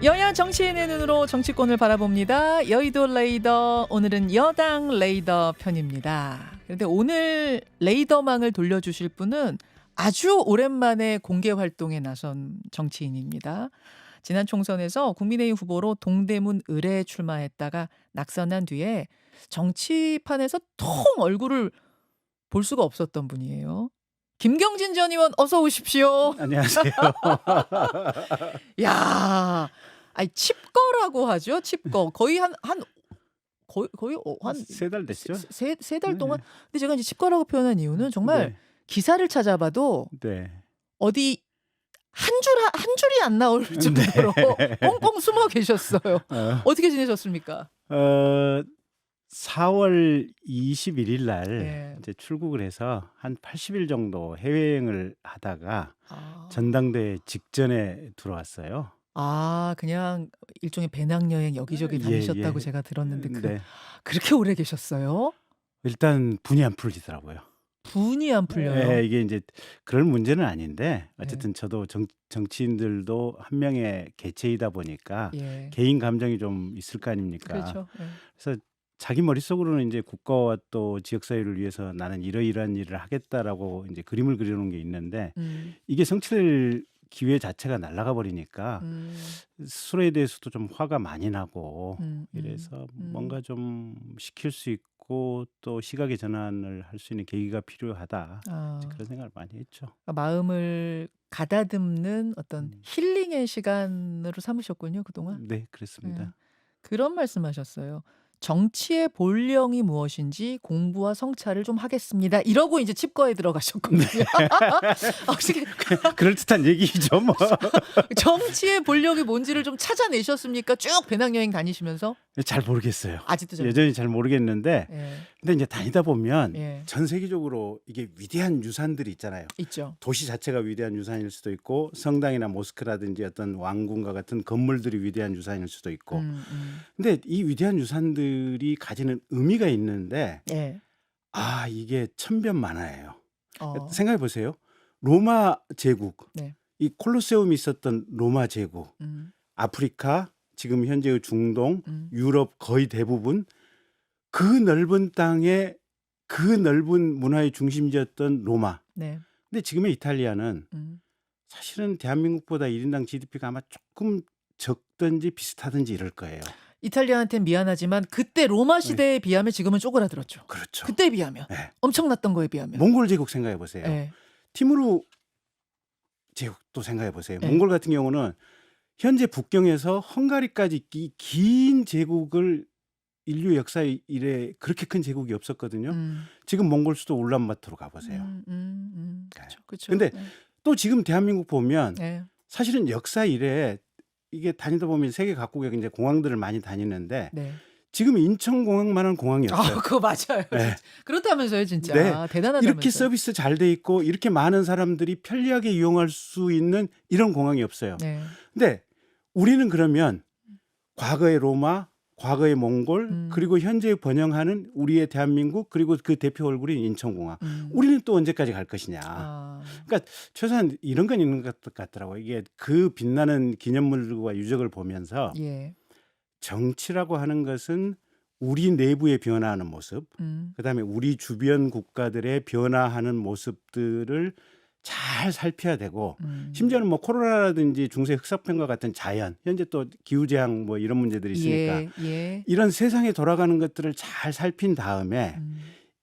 여야 정치인의 눈으로 정치권을 바라봅니다. 여의도 레이더, 오늘은 여당 레이더 편입니다. 그런데 오늘 레이더망을 돌려주실 분은 아주 오랜만에 공개 활동에 나선 정치인입니다. 지난 총선에서 국민의힘 후보로 동대문 을에 출마했다가 낙선한 뒤에 정치판에서 통 얼굴을 볼 수가 없었던 분이에요. 김경진 전 의원 어서 오십시오. 안녕하세요. 야, 아니 칩거라고 하죠. 칩거 거의 거의 한 세 달 됐죠? 세 달 네. 동안. 근데 제가 이제 칩거라고 표현한 이유는 정말 네. 기사를 찾아봐도 네. 어디 한 줄이 안 나올 정도로 꽁꽁 숨어 계셨어요. 어떻게 지내셨습니까? 4월 21일 날 예. 이제 출국을 해서 한 80일 정도 해외여행을 하다가 아, 전당대회 직전에 들어왔어요. 그냥 일종의 배낭여행 여기저기 예, 다니셨다고 예. 제가 들었는데 네. 그렇게 오래 계셨어요? 일단 분이 안 풀리더라고요. 분이 안 풀려요. 예, 이게 이제 그럴 문제는 아닌데 어쨌든 저도 정치인들도 한 명의 개체이다 보니까 예. 개인 감정이 좀 있을 거 아닙니까? 그렇죠. 예. 그래서 자기 머릿속으로는 이제 국가와 또 지역 사회를 위해서 나는 이러이러한 일을 하겠다라고 이제 그림을 그려놓은 게 있는데 이게 성취될 기회 자체가 날아가 버리니까 스스로에 대해서도 좀 화가 많이 나고 이래서 뭔가 좀 시킬 수 있고 또 시각의 전환을 할 수 있는 계기가 필요하다. 이제 그런 생각을 많이 했죠. 마음을 가다듬는 어떤 힐링의 시간으로 삼으셨군요, 그동안. 네, 그렇습니다. 그런 말씀하셨어요. 정치의 본령이 무엇인지 공부와 성찰을 좀 하겠습니다. 이러고 이제 칩거에 들어가셨거든요. 어떻게 그럴듯한 얘기죠, 뭐. 정치의 본령이 뭔지를 좀 찾아내셨습니까? 쭉 배낭여행 다니시면서? 잘 모르겠어요. 아직도 잘 여전히 잘 모르겠는데 예, 근데 이제 다니다 보면 예, 전 세계적으로 이게 위대한 유산들이 있잖아요. 있죠. 도시 자체가 위대한 유산일 수도 있고 성당이나 모스크라든지 어떤 왕궁과 같은 건물들이 위대한 유산일 수도 있고 근데 이 위대한 유산들이 가지는 의미가 있는데 예. 이게 천변만화예요. 어, 생각해 보세요. 로마 제국, 네. 이 콜로세움이 있었던 로마 제국, 아프리카, 지금 현재의 중동, 유럽 거의 대부분 그 넓은 땅에 그 넓은 문화의 중심지였던 로마. 네. 근데 지금의 이탈리아는 사실은 대한민국보다 1인당 GDP가 아마 조금 적든지 비슷하든지 이럴 거예요. 이탈리아한테는 미안하지만 그때 로마 시대에 비하면 지금은 쪼그라들었죠. 그렇죠. 그때에 비하면. 네. 엄청났던 거에 비하면. 몽골 제국 생각해 보세요. 예. 티무르 제국도 생각해 보세요. 네. 몽골 같은 경우는 현재 북경에서 헝가리까지 긴 제국을 인류 역사 이래 그렇게 큰 제국이 없었거든요. 지금 몽골 수도 울란바토로 가보세요. 그렇죠. 그렇죠. 근데 또 지금 대한민국 보면 예. 사실은 역사 이래 이게 다니다 보면 세계 각국에 이제 공항들을 많이 다니는데 네. 지금 인천공항만한 공항이 없어요. 그거 맞아요. 네. 그렇다면서요, 진짜. 네. 대단하다면서요. 이렇게 서비스 잘 돼 있고 이렇게 많은 사람들이 편리하게 이용할 수 있는 이런 공항이 없어요. 네. 근데 우리는 그러면 과거의 로마, 과거의 몽골, 그리고 현재 번영하는 우리의 대한민국, 그리고 그 대표 얼굴인 인천공항. 우리는 또 언제까지 갈 것이냐. 그러니까 최소한 이런 건 있는 것 같더라고요. 이게 그 빛나는 기념물과 유적을 보면서 예. 정치라고 하는 것은 우리 내부의 변화하는 모습, 그다음에 우리 주변 국가들의 변화하는 모습들을 잘 살펴야 되고 심지어는 뭐 코로나라든지 중세 흑사병과 같은 자연, 현재 또 기후재앙 뭐 이런 문제들이 있으니까 예. 이런 세상에 돌아가는 것들을 잘 살핀 다음에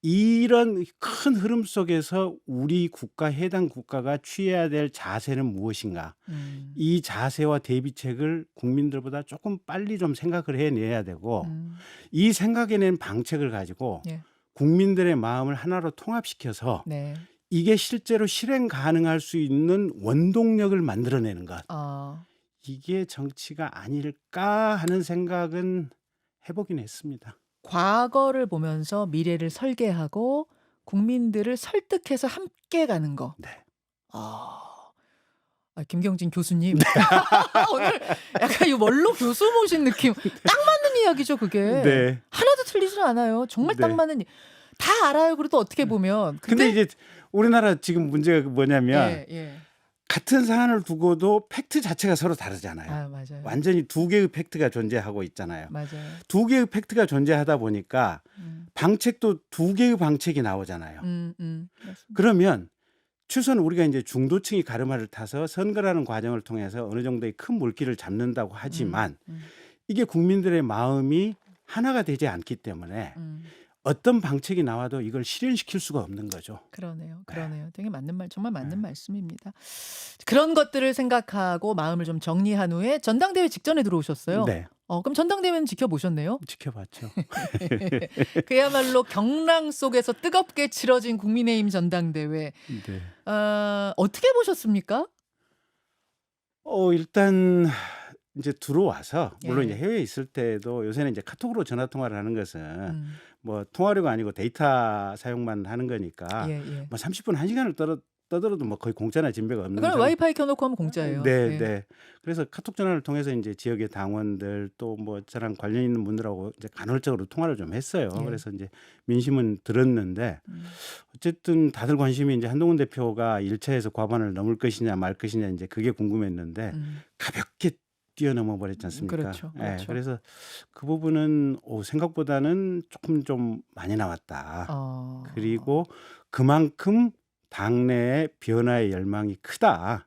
이런 큰 흐름 속에서 우리 국가, 해당 국가가 취해야 될 자세는 무엇인가? 이 자세와 대비책을 국민들보다 조금 빨리 좀 생각을 해내야 되고 이 생각해낸 방책을 가지고 예. 국민들의 마음을 하나로 통합시켜서 네. 이게 실제로 실행 가능할 수 있는 원동력을 만들어내는 것. 이게 정치가 아닐까 하는 생각은 해보긴 했습니다. 과거를 보면서 미래를 설계하고 국민들을 설득해서 함께 가는 거. 네. 김경진 교수님. 오늘 약간 이 원로 교수 모신 느낌. 딱 맞는 이야기죠, 그게. 네. 하나도 틀리지 않아요. 정말 딱 네. 맞는 다 알아요. 그래도 어떻게 보면. 근데 이제 우리나라 지금 문제가 뭐냐면 예. 같은 사안을 두고도 팩트 자체가 서로 다르잖아요. 아, 맞아요. 완전히 두 개의 팩트가 존재하고 있잖아요. 맞아요. 두 개의 팩트가 존재하다 보니까 음. 방책도 두 개의 방책이 나오잖아요. 맞습니다. 그러면 최소한 우리가 이제 중도층이 가르마를 타서 선거라는 과정을 통해서 어느 정도의 큰 물기를 잡는다고 하지만 이게 국민들의 마음이 하나가 되지 않기 때문에 어떤 방책이 나와도 이걸 실현시킬 수가 없는 거죠. 그러네요. 네. 그러네요. 되게 맞는 말, 정말 맞는 네. 말씀입니다. 그런 것들을 생각하고 마음을 좀 정리한 후에 전당대회 직전에 들어오셨어요. 네, 그럼 전당대회는 지켜보셨네요. 지켜봤죠. 그야말로 경랑 속에서 뜨겁게 치러진 국민의힘 전당대회. 네. 어떻게 보셨습니까? 일단 이제 들어와서 물론 예. 이제 해외에 있을 때도 요새는 이제 카톡으로 전화 통화를 하는 것은 음. 뭐 통화료가 아니고 데이터 사용만 하는 거니까 예, 예. 뭐 30분 1시간을 떠들어도 뭐 거의 공짜나 진배가 없는 그럼 상황. 와이파이 켜놓고 하면 공짜예요. 네, 예. 네. 그래서 카톡 전화를 통해서 이제 지역의 당원들 또 뭐 저랑 관련 있는 분들하고 이제 간헐적으로 통화를 좀 했어요. 예. 그래서 이제 민심은 들었는데 음. 어쨌든 다들 관심이 이제 한동훈 대표가 1차에서 과반을 넘을 것이냐 말 것이냐 이제 그게 궁금했는데 가볍게 뛰어넘어 버렸지 않습니까? 그렇죠, 예, 그렇죠. 그래서 그 부분은 생각보다는 조금 좀 많이 나왔다. 그리고 그만큼 당내의 변화의 열망이 크다.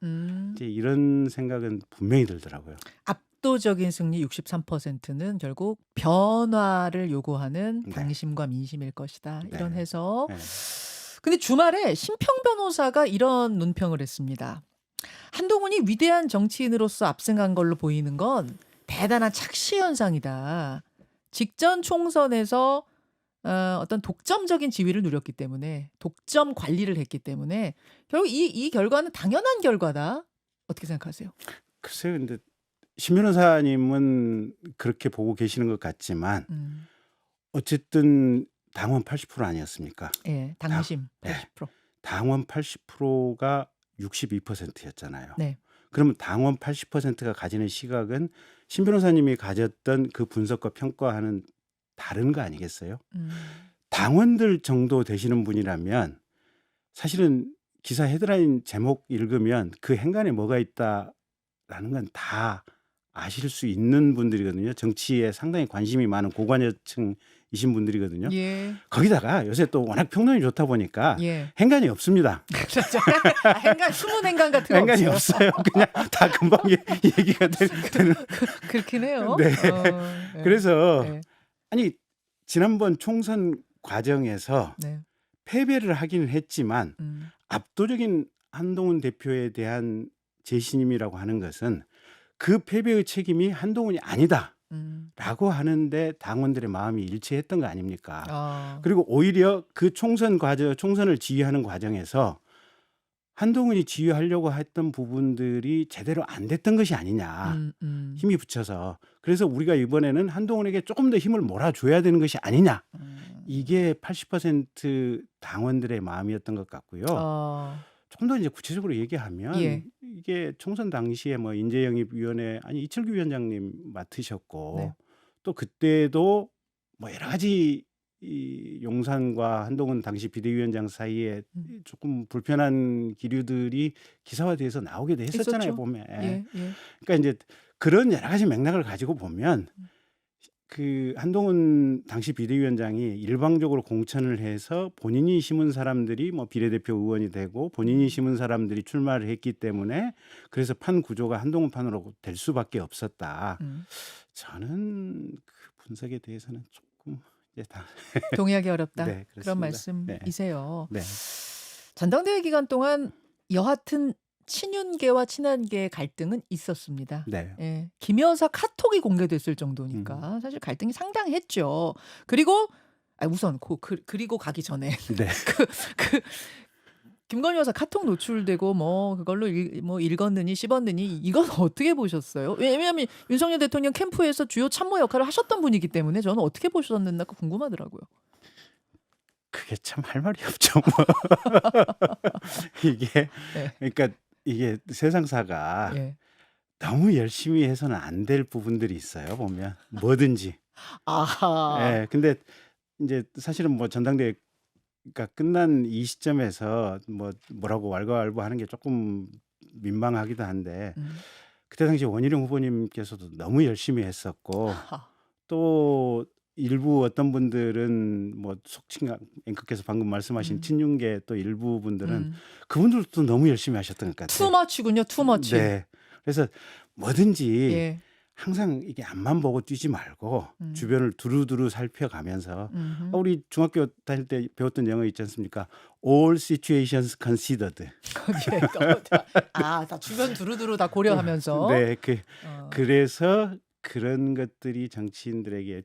이제 이런 생각은 분명히 들더라고요. 압도적인 승리 63%는 결국 변화를 요구하는 네. 당심과 민심일 것이다. 네. 이런 해석. 네. 근데 주말에 심평 변호사가 이런 논평을 했습니다. 한동훈이 위대한 정치인으로서 압승한 걸로 보이는 건 대단한 착시 현상이다. 직전 총선에서 어떤 독점적인 지위를 누렸기 때문에, 독점 관리를 했기 때문에 결국 이 결과는 당연한 결과다. 어떻게 생각하세요? 글쎄요, 근데 신 변호사님은 그렇게 보고 계시는 것 같지만 어쨌든 당원 80% 아니었습니까? 예, 당심 네. 80%. 당원 80%가 62%였잖아요. 네. 그러면 당원 80%가 가지는 시각은 신 변호사님이 가졌던 그 분석과 평가와는 다른 거 아니겠어요? 당원들 정도 되시는 분이라면 사실은 기사 헤드라인 제목 읽으면 그 행간에 뭐가 있다라는 건 다 아실 수 있는 분들이거든요. 정치에 상당히 관심이 많은 고관여층이신 분들이거든요. 예. 거기다가 요새 또 워낙 평론이 좋다 보니까 예. 행간이 없습니다. 그렇죠. 행간, 숨은 행간 같은 거 행간이 없어요. 없어요. 그냥 다 금방 얘기가 되는. 그렇긴 해요. 네. 예. 그래서 예. 아니 지난번 총선 과정에서 네. 패배를 하기는 했지만 압도적인 한동훈 대표에 대한 재신임이라고 하는 것은 그 패배의 책임이 한동훈이 아니다라고 하는데 당원들의 마음이 일치했던 거 아닙니까? 그리고 오히려 그 총선을 지휘하는 과정에서 한동훈이 지휘하려고 했던 부분들이 제대로 안 됐던 것이 아니냐. 힘이 붙여서. 그래서 우리가 이번에는 한동훈에게 조금 더 힘을 몰아줘야 되는 것이 아니냐. 이게 80% 당원들의 마음이었던 것 같고요. 조금 더 이제 구체적으로 얘기하면 예. 이게 총선 당시에 뭐 인재영입위원회 이철규 위원장님 맡으셨고 네. 또 그때도 뭐 여러 가지 이 용산과 한동훈 당시 비대위원장 사이에 조금 불편한 기류들이 기사화돼서 나오기도 했었잖아요. 있었죠. 보면. 예. 예. 그러니까 이제 그런 여러 가지 맥락을 가지고 보면 그 한동훈 당시 비대위원장이 일방적으로 공천을 해서 본인이 심은 사람들이 뭐 비례대표 의원이 되고 본인이 심은 사람들이 출마를 했기 때문에 그래서 판 구조가 한동훈 판으로 될 수밖에 없었다. 저는 그 분석에 대해서는 조금 이제 다 동의하기 어렵다. 네, 그런 그렇습니다. 말씀이세요. 네. 전당대회 기간 동안 여하튼 친윤계와 친한계의 갈등은 있었습니다. 네. 예. 김 여사 카톡이 공개됐을 정도니까 사실 갈등이 상당했죠. 그리고 우선 그리고 가기 전에 네. 김건희 여사 카톡 노출되고 뭐 그걸로 읽었느니 씹었느니 이건 어떻게 보셨어요? 왜냐하면 윤석열 대통령 캠프에서 주요 참모 역할을 하셨던 분이기 때문에 저는 어떻게 보셨는가 궁금하더라고요. 그게 참 할 말이 없죠. 뭐. 이게 네. 그러니까 이게 세상사가 예. 너무 열심히 해서는 안 될 부분들이 있어요. 보면 뭐든지. 아하. 예. 근데 이제 사실은 뭐 전당대회가 끝난 이 시점에서 뭐라고 왈가왈부하는 게 조금 민망하기도 한데 음. 그때 당시 원희룡 후보님께서도 너무 열심히 했었고 아하. 또 일부 어떤 분들은 뭐 속칭 앵커께서 방금 말씀하신 음. 친윤계 또 일부 분들은 음. 그분들도 너무 열심히 하셨던 것 같아요. 투머치군요. 투머치. 네. 그래서 뭐든지 예. 항상 이게 앞만 보고 뛰지 말고 음. 주변을 두루두루 살펴가면서 음흠. 우리 중학교 다닐 때 배웠던 영어 있지 않습니까? All situations considered. 예, 다 주변 두루두루 다 고려하면서. 네, 어. 그래서 그런 것들이 정치인들에게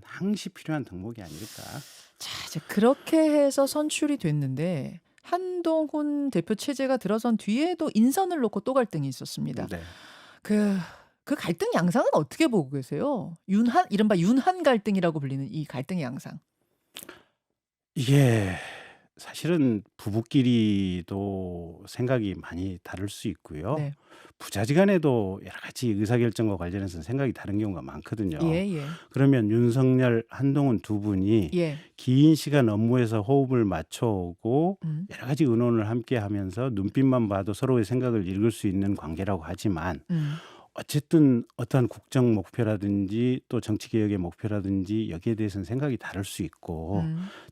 항시 필요한 덕목이 아닐까. 자, 이제 그렇게 해서 선출이 됐는데 한동훈 대표 체제가 들어선 뒤에도 인선을 놓고 또 갈등이 있었습니다. 네. 그 갈등 양상은 어떻게 보고 계세요? 이른바 윤한 갈등이라고 불리는 이 갈등의 양상. 이게 사실은 부부끼리도 생각이 많이 다를 수 있고요. 네. 부자지간에도 여러 가지 의사결정과 관련해서 생각이 다른 경우가 많거든요. 예. 그러면 윤석열, 한동훈 두 분이 예. 긴 시간 업무에서 호흡을 맞춰오고 음. 여러 가지 의논을 함께 하면서 눈빛만 봐도 서로의 생각을 읽을 수 있는 관계라고 하지만 어쨌든 어떠한 국정 목표라든지 또 정치개혁의 목표라든지 여기에 대해서는 생각이 다를 수 있고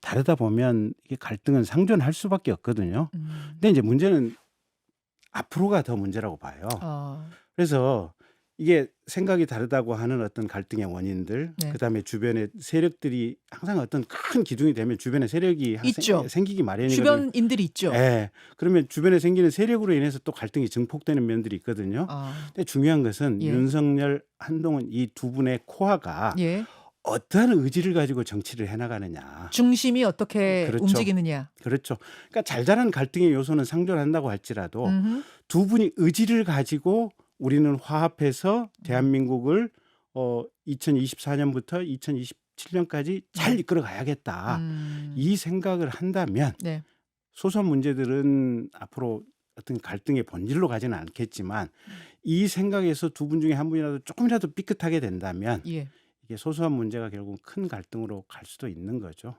다르다 보면 이게 갈등은 상존할 수밖에 없거든요. 근데 이제 문제는 앞으로가 더 문제라고 봐요. 그래서 이게 생각이 다르다고 하는 어떤 갈등의 원인들, 네. 그다음에 주변의 세력들이 항상 어떤 큰 기둥이 되면 주변에 세력이 있죠. 생기기 마련이거든요. 주변인들이 있죠. 네. 그러면 주변에 생기는 세력으로 인해서 또 갈등이 증폭되는 면들이 있거든요. 근데 중요한 것은 예. 윤석열, 한동훈 이 두 분의 코어가 예. 어떠한 의지를 가지고 정치를 해나가느냐. 중심이 어떻게 그렇죠. 움직이느냐. 그렇죠. 그러니까 잘잘한 갈등의 요소는 상존한다고 할지라도 두 분이 의지를 가지고 우리는 화합해서 대한민국을 2024년부터 2027년까지 잘 이끌어 가야겠다. 이 생각을 한다면 네. 소소한 문제들은 앞으로 어떤 갈등의 본질로 가지는 않겠지만 이 생각에서 두 분 중에 한 분이라도 조금이라도 삐끗하게 된다면 예. 이게 소소한 문제가 결국 큰 갈등으로 갈 수도 있는 거죠.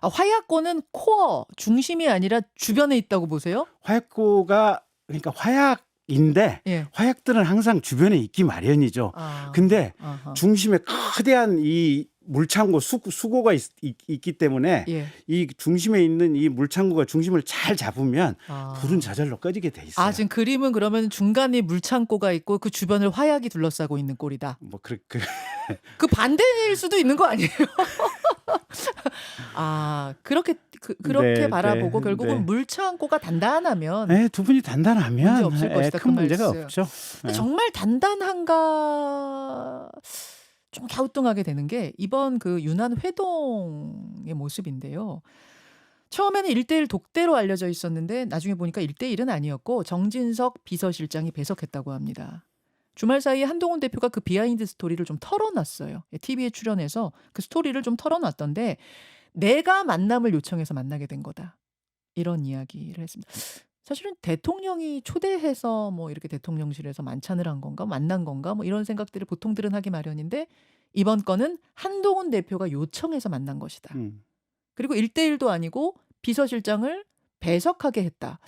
화약고는 코어 중심이 아니라 주변에 있다고 보세요? 화약고가 그러니까 화약인데 예. 화약들은 항상 주변에 있기 마련이죠. 근데 아하. 중심에 거대한 이 물창고 수고가 있기 때문에 예. 이 중심에 있는 이 물창고가 중심을 잘 잡으면 불은 저절로 꺼지게 돼 있어요. 지금 그림은 그러면 중간에 물창고가 있고 그 주변을 화약이 둘러싸고 있는 꼴이다. 뭐 그 반대일 수도 있는 거 아니에요? 그렇게 네, 바라보고 네, 결국은 네. 물창고가 단단하면 네, 두 분이 단단하면 문제 없을 것이다, 큰 그 문제가 말씀. 없죠. 근데 정말 단단한가 좀 갸우뚱하게 되는 게 이번 그 유난 회동의 모습인데요. 처음에는 1대1 독대로 알려져 있었는데 나중에 보니까 1대1은 아니었고 정진석 비서실장이 배석했다고 합니다. 주말 사이에 한동훈 대표가 그 비하인드 스토리를 좀 털어놨어요. TV에 출연해서 그 스토리를 좀 털어놨던데 내가 만남을 요청해서 만나게 된 거다. 이런 이야기를 했습니다. 사실은 대통령이 초대해서 뭐 이렇게 대통령실에서 만찬을 한 건가 만난 건가 뭐 이런 생각들을 보통들은 하기 마련인데 이번 건은 한동훈 대표가 요청해서 만난 것이다. 그리고 1대1도 아니고 비서실장을 배석하게 했다.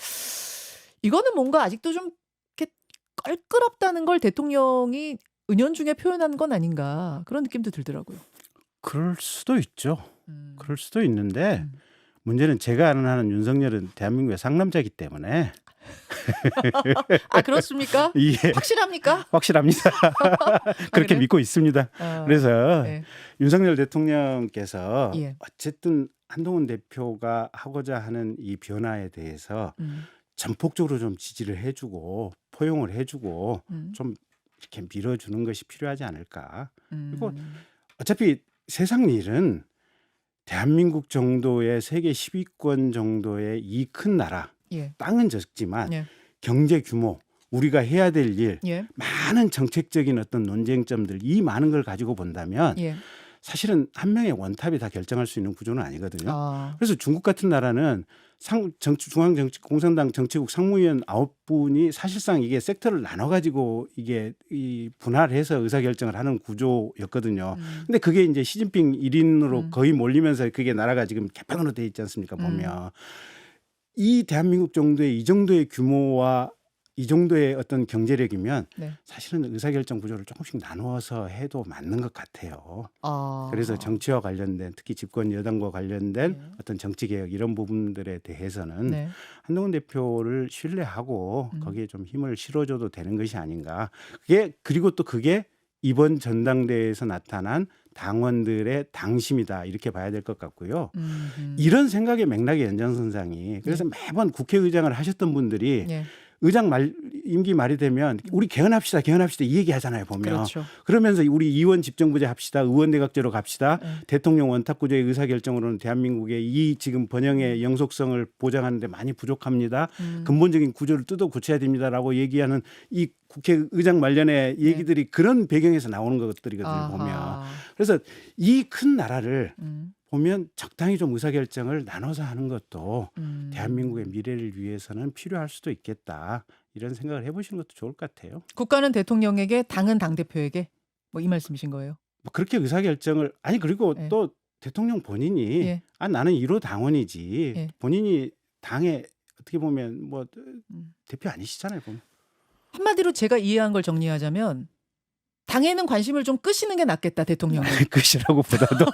이거는 뭔가 아직도 좀 이렇게 껄끄럽다는 걸 대통령이 은연중에 표현한 건 아닌가 그런 느낌도 들더라고요. 그럴 수도 있죠. 그럴 수도 있는데 문제는 제가 아는 한은 윤석열은 대한민국의 상남자이기 때문에 그렇습니까? 예, 확실합니까? 확실합니다. 그렇게 그래요? 믿고 있습니다. 그래서 네. 윤석열 대통령께서 예. 어쨌든 한동훈 대표가 하고자 하는 이 변화에 대해서 전폭적으로 좀 지지를 해주고 포용을 해주고 좀 이렇게 밀어주는 것이 필요하지 않을까. 그리고 어차피 세상 일은 대한민국 정도의 세계 10위권 정도의 이 큰 나라, 예. 땅은 적지만 예. 경제 규모, 우리가 해야 될 일, 예. 많은 정책적인 어떤 논쟁점들, 이 많은 걸 가지고 본다면 예. 사실은 한 명의 원탑이 다 결정할 수 있는 구조는 아니거든요. 그래서 중국 같은 나라는 중앙정치공산당 정치국 상무위원 9분이 사실상 이게 섹터를 나눠가지고 이게 분할해서 의사결정을 하는 구조였거든요. 근데 그게 이제 시진핑 1인으로 거의 몰리면서 그게 나라가 지금 개판으로 돼 있지 않습니까? 보면 이 대한민국 정도의 이 정도의 규모와 이 정도의 어떤 경제력이면 네. 사실은 의사결정 구조를 조금씩 나누어서 해도 맞는 것 같아요. 아. 그래서 정치와 관련된 특히 집권 여당과 관련된 네. 어떤 정치 개혁 이런 부분들에 대해서는 네. 한동훈 대표를 신뢰하고 음. 거기에 좀 힘을 실어줘도 되는 것이 아닌가. 그리고 또 그게 이번 전당대회에서 나타난 당원들의 당심이다 이렇게 봐야 될 것 같고요. 이런 생각의 맥락의 연장선상이 그래서 매번 국회의장을 하셨던 분들이 예. 의장 임기 말이 되면 우리 개헌합시다 이 얘기 하잖아요 보면. 그렇죠. 그러면서 우리 의원 집정부제 합시다 의원 내각제로 갑시다 네. 대통령 원탁구조의 의사결정으로는 대한민국의 이 지금 번영의 영속성을 보장하는데 많이 부족합니다. 근본적인 구조를 뜯어 고쳐야 됩니다라고 얘기하는 이 국회의장 말년의 얘기들이 그런 배경에서 나오는 것들이거든요 보면. 아하. 그래서 이 큰 나라를 음. 보면 적당히 좀 의사결정을 나눠서 하는 것도 음. 대한민국의 미래를 위해서는 필요할 수도 있겠다. 이런 생각을 해보시는 것도 좋을 것 같아요. 국가는 대통령에게, 당은 당대표에게 뭐 이 말씀이신 거예요? 뭐 그렇게 의사결정을 아니 그리고 예. 또 대통령 본인이 예. 나는 1호 당원이지 예. 본인이 당의 어떻게 보면 뭐 음. 대표 아니시잖아요. 보면. 한마디로 제가 이해한 걸 정리하자면 당에는 관심을 좀 끄시는 게 낫겠다 대통령은. 끝이라고 보다도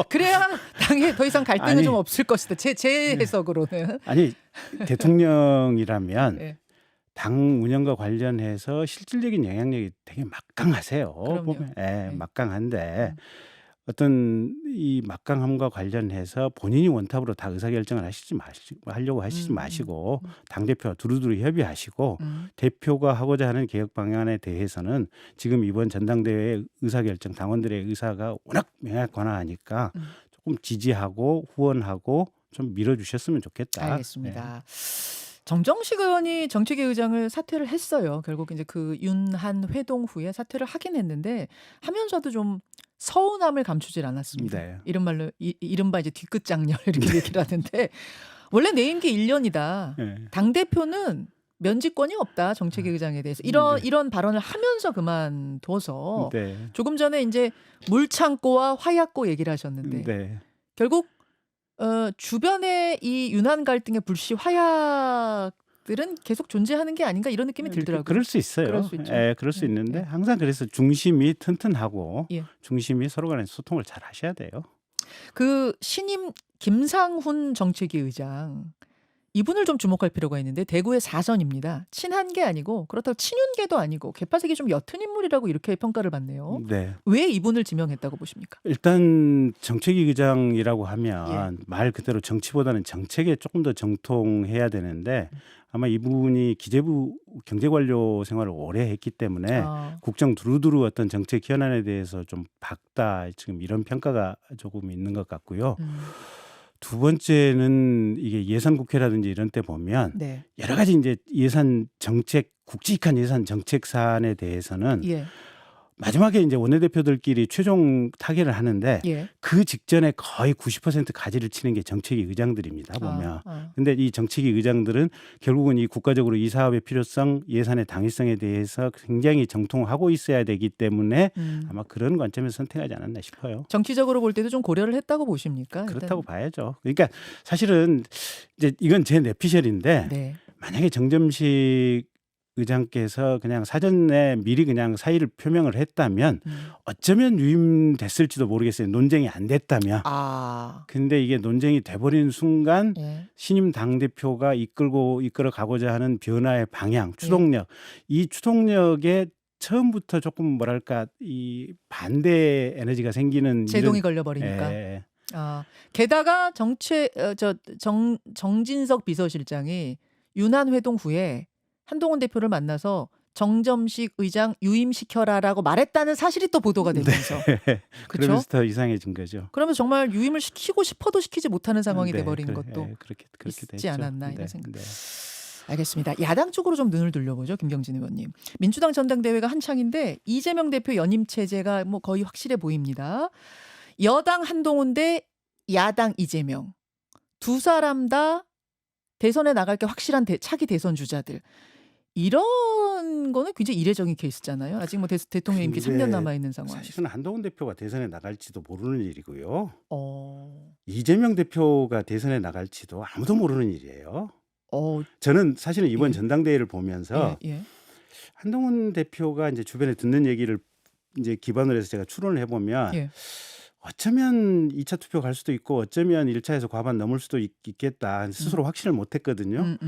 그래야 당에 더 이상 갈등은 아니. 좀 없을 것이다. 제 해석으로는. 아니 대통령이라면 예. 당 운영과 관련해서 실질적인 영향력이 되게 막강하세요. 그럼요. 보면 네. 막강한데 어떤 이 막강함과 관련해서 본인이 원탑으로 다 의사결정을 하려고 하시지 마시고 당대표와 두루두루 협의하시고 대표가 하고자 하는 개혁 방안에 대해서는 지금 이번 전당대회 의사결정 당원들의 의사가 워낙 명확관화하니까 조금 지지하고 후원하고 좀 밀어주셨으면 좋겠다. 알겠습니다. 정정식 의원이 정책위 의장을 사퇴를 했어요. 결국 이제 그 윤한 회동 후에 사퇴를 하긴 했는데 하면서도 좀 서운함을 감추질 않았습니다. 네. 이런 말로 이른바 이제 뒤끝 장렬 이렇게 얘기를 하는데 원래 내 임기 1년이다. 네. 당 대표는 면직권이 없다. 정책위 의장에 대해서 이런 발언을 하면서 그만둬서 네. 조금 전에 이제 물창고와 화약고 얘기를 하셨는데 네. 결국 주변에 이 윤한 갈등의 불씨 화약들은 계속 존재하는 게 아닌가 이런 느낌이 들더라고요. 그럴 수 있어요. 그럴 수 있죠. 그럴 수 네. 있는데 항상 그래서 중심이 튼튼하고 예. 중심이 서로 간에 소통을 잘 하셔야 돼요. 그 신임 김상훈 정책위 의장 이분을 좀 주목할 필요가 있는데 대구의 4선입니다. 친한 게 아니고 그렇다고 친윤계도 아니고 개파색이 좀 옅은 인물이라고 이렇게 평가를 받네요. 네. 왜 이분을 지명했다고 보십니까? 일단 정책위 의장이라고 하면 말 그대로 정치보다는 정책에 조금 더 정통해야 되는데 아마 이분이 기재부 경제관료 생활을 오래 했기 때문에 국정 두루두루 어떤 정책 현안에 대해서 좀 박다 지금 이런 평가가 조금 있는 것 같고요. 두 번째는 이게 예산 국회라든지 이런 때 보면 네. 여러 가지 이제 예산 정책 굵직한 예산 정책 사안에 대해서는 예. 마지막에 이제 원내대표들끼리 최종 타결을 하는데 예. 그 직전에 거의 90% 가지를 치는 게 정책위 의장들입니다 보면. 근데 이 정책위 의장들은 결국은 이 국가적으로 이 사업의 필요성, 예산의 당위성에 대해서 굉장히 정통하고 있어야 되기 때문에 아마 그런 관점에서 선택하지 않았나 싶어요. 정치적으로 볼 때도 좀 고려를 했다고 보십니까? 그렇다고 봐야죠. 그러니까 사실은 이제 이건 제 내피셜인데 네. 만약에 정점식 의장께서 그냥 사전에 미리 그냥 사의를 표명을 했다면 어쩌면 유임됐을지도 모르겠어요. 논쟁이 안 됐다면. 근데 이게 논쟁이 돼버린 순간 신임 당대표가 이끌어 가고자 하는 변화의 방향, 추동력. 이 추동력에 처음부터 조금 뭐랄까 이 반대 에너지가 생기는 제동이 걸려버리니까. 게다가 정진석 비서실장이 윤한 회동 후에 한동훈 대표를 만나서 정점식 의장 유임시켜라라고 말했다는 사실이 또 보도가 되면서 그러면서 더 이상해진 거죠. 그러면서 정말 유임을 시키고 싶어도 시키지 못하는 상황이 돼버린 것도 그렇게 있지 됐죠. 않았나 이런 생각. 알겠습니다. 야당 쪽으로 좀 눈을 돌려보죠. 김경진 의원님. 민주당 전당대회가 한창인데 이재명 대표 연임 체제가 뭐 거의 확실해 보입니다. 여당 한동훈 대 야당 이재명. 두 사람 다 대선에 나갈 게 확실한 차기 대선 주자들. 이런 거는 굉장히 이례적인 케이스잖아요. 아직 뭐 대통령 임기 3년 남아 있는 상황. 사실은 한동훈 대표가 대선에 나갈지도 모르는 일이고요. 이재명 대표가 대선에 나갈지도 아무도 모르는 일이에요. 저는 사실은 이번 예. 전당대회를 보면서 예. 한동훈 대표가 이제 주변에 듣는 얘기를 이제 기반으로 해서 제가 추론을 해보면 예. 어쩌면 2차 투표 갈 수도 있고 어쩌면 1차에서 과반 넘을 수도 있겠다. 스스로 확신을 못 했거든요.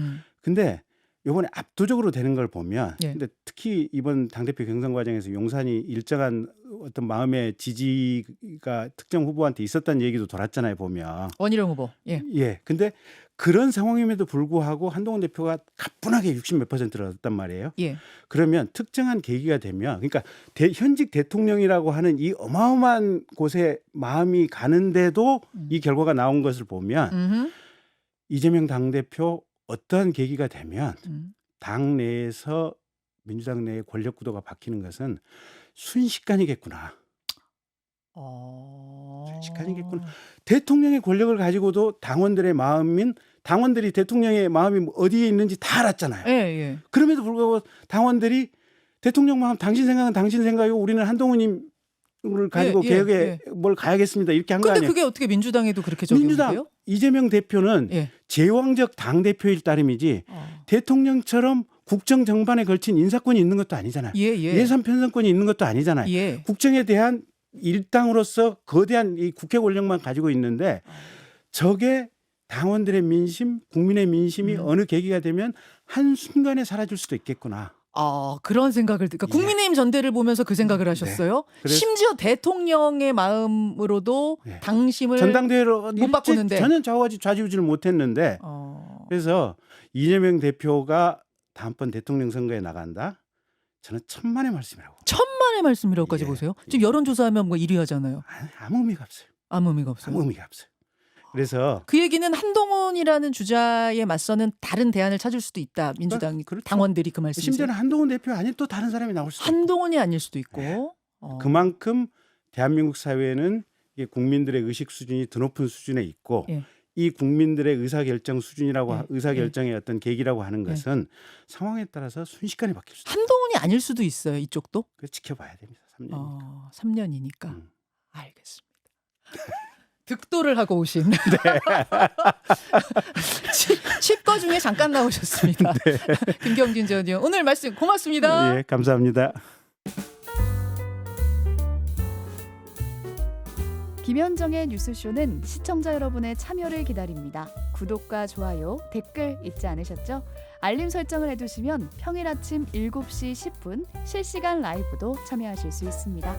근데 이번에 압도적으로 되는 걸 보면 예. 근데 특히 이번 당대표 경선 과정에서 용산이 일정한 어떤 마음의 지지가 특정 후보한테 있었다는 얘기도 돌았잖아요, 보면. 원희룡 후보. 예. 예. 근데 그런 상황임에도 불구하고 한동훈 대표가 가뿐하게 60몇 %를 얻었단 말이에요. 예. 그러면 특정한 계기가 되면 그러니까 현직 대통령이라고 하는 이 어마어마한 곳에 마음이 가는데도 이 결과가 나온 것을 보면 이재명 당대표 어떠한 계기가 되면 당 내에서 민주당 내의 권력 구도가 바뀌는 것은 순식간이겠구나. 순식간이겠구나. 대통령의 권력을 가지고도 당원들의 마음인 당원들이 대통령의 마음이 어디에 있는지 다 알았잖아요. 예. 그럼에도 불구하고 당원들이 대통령 마음 당신 생각은 당신 생각이고 우리는 한동훈님을 가지고 개혁에 뭘 가야겠습니다. 이렇게 한 거 근데 아니에요. 그게 어떻게 민주당에도 그렇게 적용돼요? 민주당 이재명 대표는 제왕적 당대표일 따름이지 대통령처럼 국정 정반에 걸친 인사권이 있는 것도 아니잖아요. 예산 편성권이 있는 것도 아니잖아요. 국정에 대한 일당으로서 거대한 이 국회 권력만 가지고 있는데 저게 당원들의 민심, 국민의 민심이 어느 계기가 되면 한순간에 사라질 수도 있겠구나. 그런 생각을 그러니까 국민의힘 전대를 보면서 그 생각을 하셨어요? 심지어 대통령의 마음으로도 당심을 전당대회로 못 바꾸는데 전혀 좌지우지를 못했는데 그래서 이재명 대표가 다음번 대통령 선거에 나간다? 저는 천만의 말씀이라고. 천만의 말씀이라고까지 보세요? 지금 여론조사하면 뭐 1위 하잖아요. 아무 의미가 없어요. 아무 의미가 없어요. 아무 의미가 없어요. 그래서 그 얘기는 한동훈이라는 주자에 맞서는 다른 대안을 찾을 수도 있다. 민주당 그렇죠. 당원들이 그 말씀이세요. 심지어는 한동훈 대표 아닌 또 다른 사람이 나올 수도 한동훈이 아닐 수도 있고. 그만큼 대한민국 사회는 이게 국민들의 의식 수준이 더 높은 수준에 있고 이 국민들의 의사결정 수준이라고 의사결정의 어떤 계기라고 하는 것은 상황에 따라서 순식간에 바뀔 수도 있어요. 한동훈이 아닐 수도 있어요. 이쪽도. 그래서 지켜봐야 됩니다. 3년이니까. 3년이니까. 알겠습니다. 득도를 하고 오신 칩거 중에 잠깐 나오셨습니다. 김경진 전 의원 오늘 말씀 고맙습니다. 예, 감사합니다. 김현정의 뉴스쇼는 시청자 여러분의 참여를 기다립니다. 구독과 좋아요, 댓글 잊지 않으셨죠? 알림 설정을 해두시면 평일 아침 7시 10분 실시간 라이브도 참여하실 수 있습니다.